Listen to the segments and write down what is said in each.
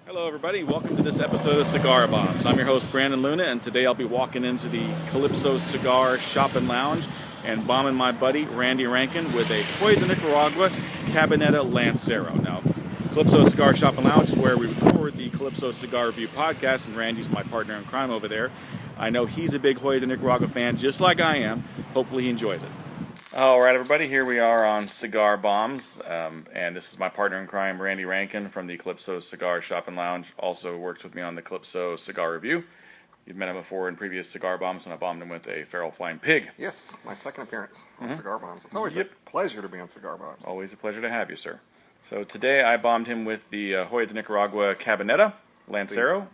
Hello everybody, welcome to this episode of Cigar Bombs. I'm your host Brandon Luna, and today I'll be walking into the Calypso Cigar Shop and Lounge and bombing my buddy Randy Rankin with a Hoy de Nicaragua Cabinetta Lancero. Now, Calypso Cigar Shop and Lounge is where we record the Calypso Cigar Review podcast, and Randy's my partner in crime over there. I know he's a big Hoy de Nicaragua fan, just like I am. Hopefully he enjoys it. Alright everybody, here we are on Cigar Bombs, and this is my partner in crime, Randy Rankin from the Calypso Cigar Shop and Lounge, also works with me on the Calypso Cigar Review. You've met him before in previous Cigar Bombs, and I bombed him with a feral flying pig. Yes, my second appearance on Cigar Bombs. It's always a pleasure to be on Cigar Bombs. Always a pleasure to have you, sir. So today I bombed him with the Hoy de Nicaragua Cabinetta Lancero.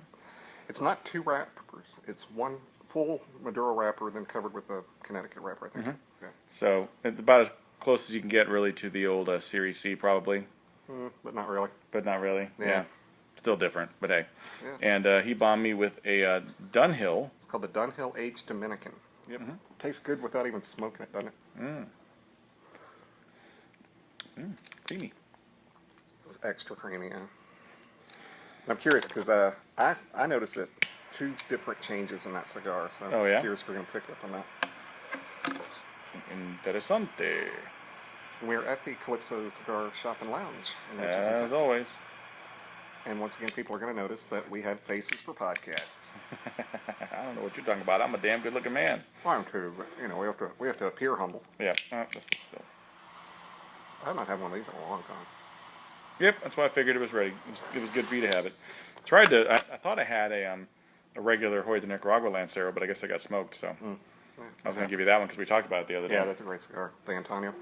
It's not two wrappers, it's one full Maduro wrapper, then covered with a Connecticut wrapper, I think. Yeah. So it's about as close as you can get, really, to the old Series C, probably. But not really. But not really. Yeah. Still different, but hey. Yeah. And he bombed me with a Dunhill. It's called the Dunhill Aged Dominican. Yep. Tastes good without even smoking it, doesn't it? Creamy. It's extra creamy, yeah. I'm curious, because I noticed that two different changes in that cigar, so I'm curious if we're going to pick up on that. Interesante. We're at the Calypso Cigar Shop and Lounge in Richardson, As Texas. always. And once again, people are going to notice that we have faces for podcasts. I don't know what you're talking about. I'm a damn good-looking man. Well, I'm too, but we have to appear humble. Yeah. This is still. I've not had one of these in a long time. Yep. That's why I figured it was ready. It was good for you to have it. I thought I had a regular Hoy de Nicaragua Lancero, but I guess I got smoked. So I was going to give you that one because we talked about it the other day. Yeah, that's a great cigar. The Antonio.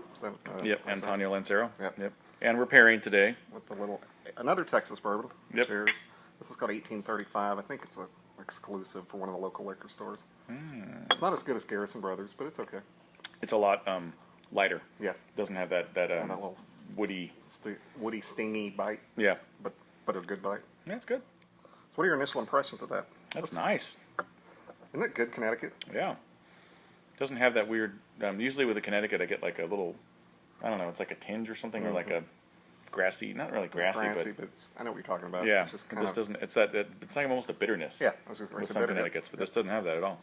Yep. Antonio Lancero. Yep. And we're pairing today with the little another Texas bourbon. Yep. Cheers. This is called 1835. I think it's a exclusive for one of the local liquor stores. It's not as good as Garrison Brothers, but it's okay. It's a lot lighter. Yeah. Doesn't have that and that little woody stingy bite. Yeah. But a good bite. Yeah, it's good. So what are your initial impressions of that? That's nice. Isn't it good, Connecticut? Yeah. Doesn't have that weird. Usually with a Connecticut, I get like a little. I don't know. It's like a tinge or something, or like a grassy. Not really grassy, but I know what you're talking about. Yeah. It's just this doesn't. It's that. It's like almost a bitterness. Yeah. With some Connecticut's, but this doesn't have that at all.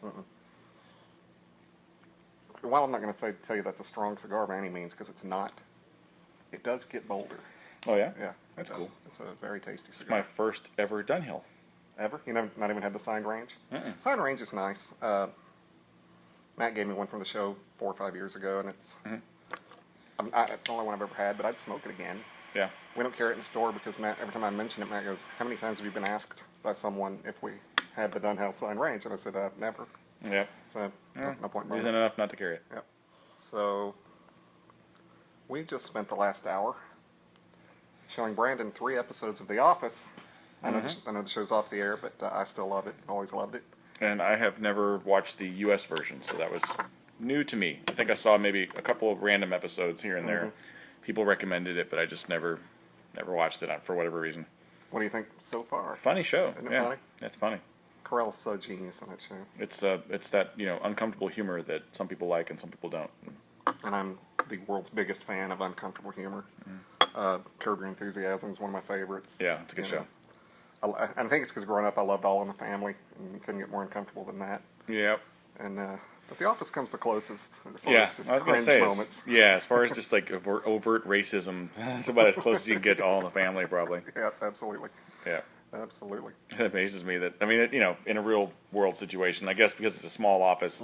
While I'm not going to tell you that's a strong cigar by any means, because it's not, it does get bolder. Oh yeah. Yeah. That's cool. It's a very tasty cigar. It's my first ever Dunhill. Ever? You never, not even had the signed range? Signed range is nice. Matt gave me one from the show 4 or 5 years ago, and it's it's the only one I've ever had, but I'd smoke it again. Yeah. We don't carry it in the store because Matt, every time I mention it, Matt goes, "How many times have you been asked by someone if we had the Dunhill signed range?" And I said, "Never." Yeah. So no point. Reason enough not to carry it. Yep. So we just spent the last hour showing Brandon 3 episodes of The Office. I know the show's off the air, but I still love it. Always loved it. And I have never watched the U.S. version, so that was new to me. I think I saw maybe a couple of random episodes here and there. People recommended it, but I just never watched it for whatever reason. What do you think so far? Funny show. Isn't it funny? It's funny. Carell's so genius on that show. It's that uncomfortable humor that some people like and some people don't. And I'm the world's biggest fan of uncomfortable humor. Curb Your Enthusiasm is one of my favorites. Yeah, it's a good show. I think it's because growing up I loved All in the Family, and you couldn't get more uncomfortable than that. Yep. And but The Office comes the closest. As far Yeah, as just I was going to cringe say. Moments. As far as just like overt racism, it's about as close as you can get to All in the Family, probably. Yeah, absolutely. Yeah. Absolutely. It amazes me that, in a real world situation, I guess because it's a small office,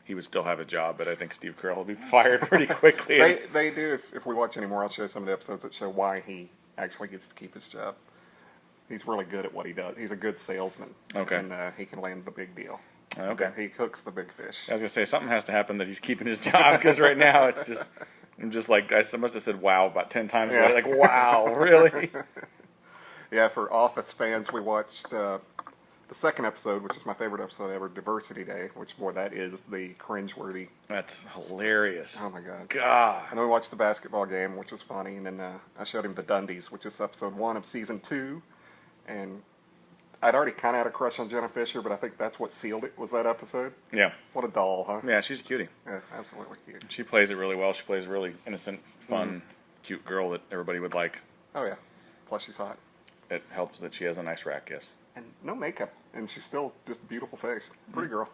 he would still have a job, but I think Steve Carell will be fired pretty quickly. They do. If we watch anymore, I'll show some of the episodes that show why he actually gets to keep his job. He's really good at what he does. He's a good salesman. Okay. And he can land the big deal. Okay. He cooks the big fish. I was going to say, something has to happen that he's keeping his job, because right now it's just, I'm just like, I must have said wow about 10 times. Yeah. Like, wow, really? Yeah, for Office fans, we watched the second episode, which is my favorite episode ever, Diversity Day, which, boy, that is the cringeworthy. That's hilarious. Oh, my God. God. And then we watched the basketball game, which was funny, and then I showed him the Dundies, which is episode 1 of season 2, and I'd already kind of had a crush on Jenna Fisher, but I think that's what sealed it, was that episode. Yeah. What a doll, huh? Yeah, she's a cutie. Yeah, absolutely cute. She plays it really well. She plays a really innocent, fun, cute girl that everybody would like. Oh, yeah. Plus, she's hot. it helps that she has a nice rack, yes. And no makeup, and she's still just beautiful face. Pretty girl.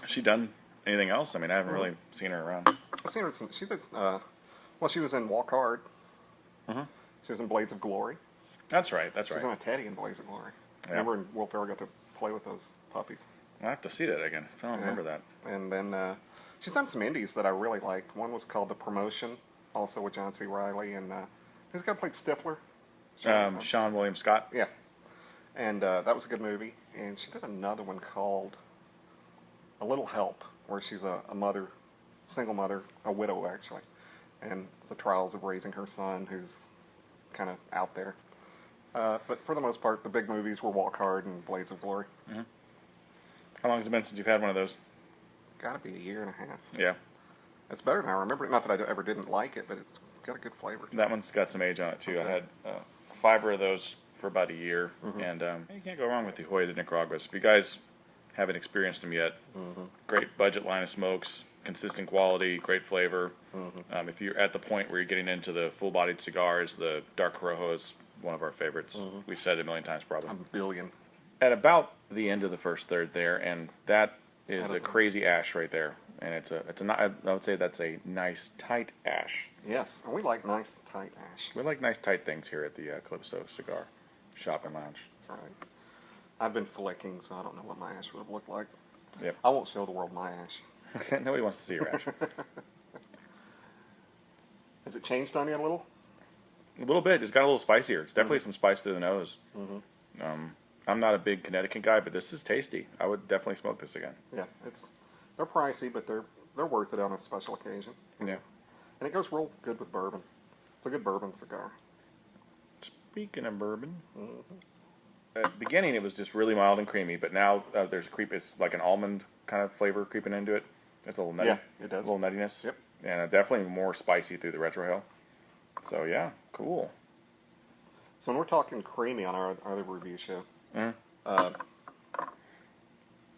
Has she done anything else? I mean, I haven't really seen her around. I've seen her. She did. Well, she was in Walk Hard. She was in Blades of Glory. That's right. That's She was right. on a Teddy in Blades of Glory. Yeah. Remember, in Will Ferrell got to play with those puppies. I have to see that again. I don't remember that. And then she's done some indies that I really liked. One was called The Promotion, also with John C. Reilly, and who's the guy who played Stifler? Sean William Scott. Yeah. And that was a good movie. And she did another one called A Little Help, where she's a mother, single mother, a widow actually. And it's the trials of raising her son, who's kind of out there. But for the most part, the big movies were Walk Hard and Blades of Glory. How long has it been since you've had one of those? Got to be a year and a half. Yeah. It's better than I remember it. Not that I ever didn't like it, but it's got a good flavor. That one's got some age on it, too. Okay. I had 5 of those for about a year. And you can't go wrong with the Hoya de Nicaraguas. If you guys haven't experienced them yet, great budget line of smokes, consistent quality, great flavor. If you're at the point where you're getting into the full-bodied cigars, the Dark Corojo is one of our favorites. We've said it a million times probably. A billion. At about the end of the first third there, and that is a crazy ash right there. And I would say that's a nice, tight ash. Yes, and we like nice, tight ash. We like nice, tight things here at the Calypso Cigar Shop and Lounge. That's right. I've been flicking, so I don't know what my ash would have looked like. Yep. I won't show the world my ash. Nobody wants to see your ash. Has it changed on you a little? A little bit. It's got a little spicier. It's definitely some spice to the nose. I'm not a big Connecticut guy, but this is tasty. I would definitely smoke this again. Yeah, they're pricey, but they're worth it on a special occasion. Yeah. And it goes real good with bourbon. It's a good bourbon cigar. Speaking of bourbon, at the beginning it was just really mild and creamy, but now there's a creep. It's like an almond kind of flavor creeping into it. It's a little nutty. Yeah, it does. A little nuttiness. Yep. And definitely more spicy through the retrohale. So yeah, cool. So when we're talking creamy on our other review show,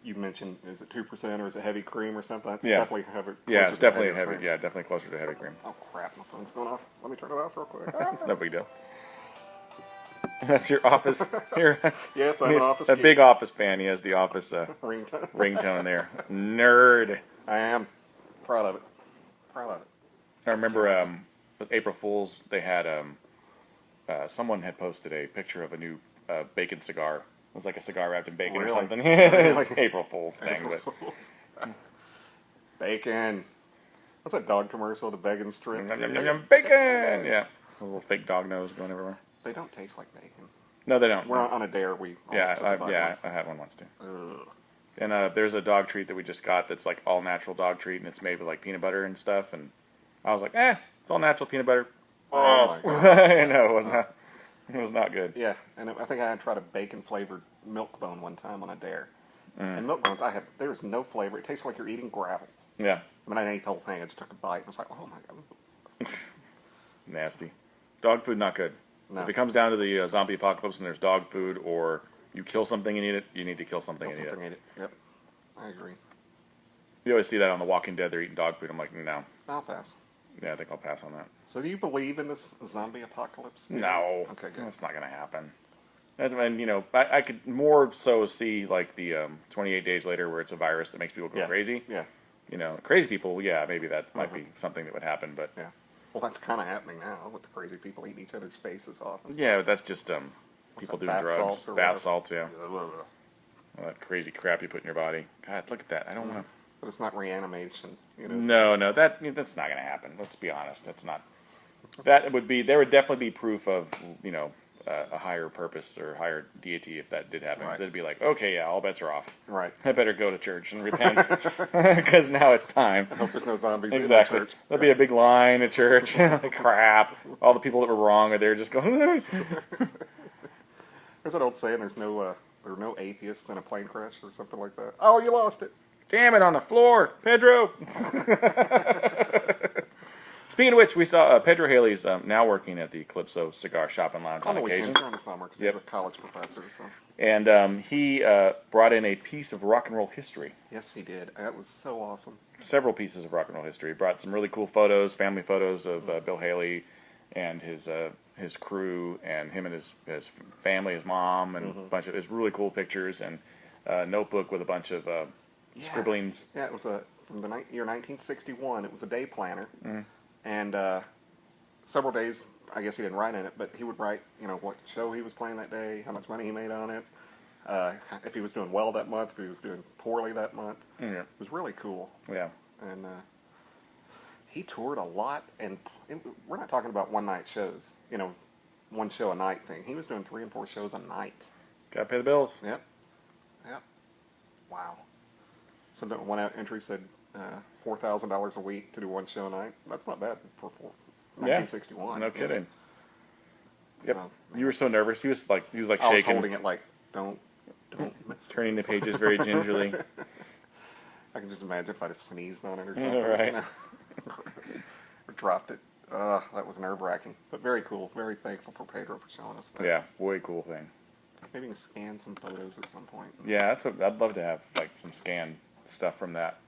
you mentioned, is it 2% or is it heavy cream or something? It's definitely heavy. Yeah, it's definitely heavy. Cream. Yeah, definitely closer to heavy cream. Oh crap, my phone's going off. Let me turn it off real quick. It's no big deal. That's your office here. Yes, I'm an office a geek. big office fan. He has the office ringtone. ringtone there. Nerd. I am proud of it. Proud of it. I remember with April Fools, they had someone had posted a picture of a new bacon cigar. It was like a cigar wrapped in bacon or something. Really? April Fool's thing. April But Fools. Bacon. What's that dog commercial? The bacon strips. Yum, yum, yum, bacon. Yeah, a little fake dog nose going everywhere. They don't taste like bacon. No, they don't. We're on a dare. We all took a bite once. I had one once too. Ugh. And there's a dog treat that we just got that's like all natural dog treat, and it's made with like peanut butter and stuff. And I was like, it's all natural peanut butter. Oh my God. I know it was not. It was not good. Yeah, and I think I had tried a bacon flavored milk bone one time on a dare. And milk bones, there's no flavor. It tastes like you're eating gravel. Yeah. I mean, I didn't eat the whole thing. I just took a bite and I was like, oh my God. Nasty. Dog food, not good. No. If it comes down to the zombie apocalypse and there's dog food, or you kill something and eat it, you need to kill something and eat it. Yep, I agree. You always see that on The Walking Dead. They're eating dog food. I'm like, no. I'll pass. Yeah, I think I'll pass on that. So do you believe in this zombie apocalypse? No. Okay, good. That's not going to happen. And, I could more so see, like, the 28 days later where it's a virus that makes people go crazy. Yeah. Crazy people, maybe that might be something that would happen, but... Yeah. Well, that's kind of happening now with the crazy people eating each other's faces off. And stuff. Yeah, but that's just people doing drugs. Bath salts, yeah. All that crazy crap you put in your body. God, look at that. I don't want to... But it's not reanimation. No, that's not going to happen. Let's be honest. That's not... There would definitely be proof of, a higher purpose or higher deity if that did happen. Right. So it'd be like, okay, yeah, all bets are off. Right. I better go to church and repent because now it's time. I hope there's no zombies in the church. There'll be a big line at church. Crap. All the people that were wrong are there just going... There's that old saying, there are no atheists in a plane crash or something like that. Oh, you lost it. Damn it, on the floor. Pedro. Speaking of which, we saw Pedro Haley's now working at the Calypso Cigar Shop and Lounge on occasion. During the summer because he's a college professor. So. And he brought in a piece of rock and roll history. Yes, he did. That was so awesome. Several pieces of rock and roll history. He brought some really cool photos, family photos of Bill Haley and his his crew and him and his family, his mom, and a bunch of his really cool pictures, and a notebook with a bunch of scribblings. Yeah, it was from the year 1961. It was a day planner, and several days. I guess he didn't write in it, but he would write, what show he was playing that day, how much money he made on it, if he was doing well that month, if he was doing poorly that month. Yeah. It was really cool. Yeah. And he toured a lot, and we're not talking about one-night shows, one show a night thing. He was doing 3 and 4 shows a night. Gotta pay the bills. Yep. Wow. So that one entry said $4,000 a week to do one show a night. That's not bad for 1961. No kidding. Yep. So, You were so nervous. He was like I was shaking, holding it like, don't mess turning the pages very gingerly. I can just imagine if I just sneezed on it or something. Right. Or dropped it. That was nerve-wracking. But very cool. Very thankful for Pedro for showing us that. Yeah, way cool thing. Maybe we can scan some photos at some point. Yeah, that's what I'd love to have, like some scanned stuff from that.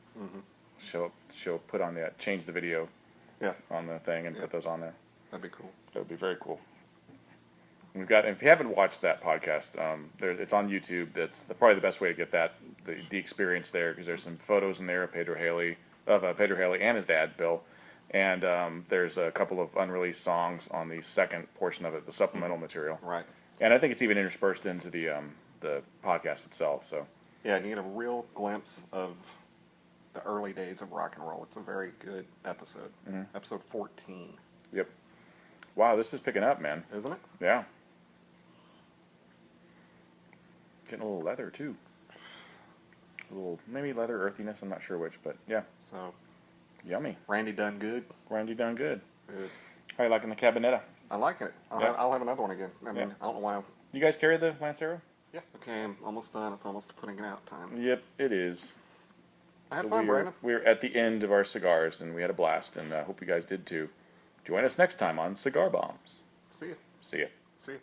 Put on that, change the video on the thing and put those on there. That'd be cool. That would be very cool. We've got, if you haven't watched that podcast, it's on YouTube. That's probably the best way to get the experience there, because there's some photos in there of Pedro Haley and his dad Bill, and there's a couple of unreleased songs on the second portion of it, the supplemental material. Right. And I think it's even interspersed into the podcast itself. So yeah, and you get a real glimpse of the early days of rock and roll. It's a very good episode. Episode 14. Yep. Wow, this is picking up, man. Isn't it? Yeah. Getting a little leather too. A little maybe leather earthiness. I'm not sure which, but yeah. So yummy. Randy done good. Randy done good. Good. How you liking the Cabinetta? I like it. I'll have another one again. I mean, I don't know why. You guys carry the Lancero? Yeah. Okay, I'm almost done. It's almost putting it out time. Yep, it is. I had fun, Brandon. We're at the end of our cigars, and we had a blast, and I hope you guys did too. Join us next time on Cigar Bombs. See ya. See ya. See ya.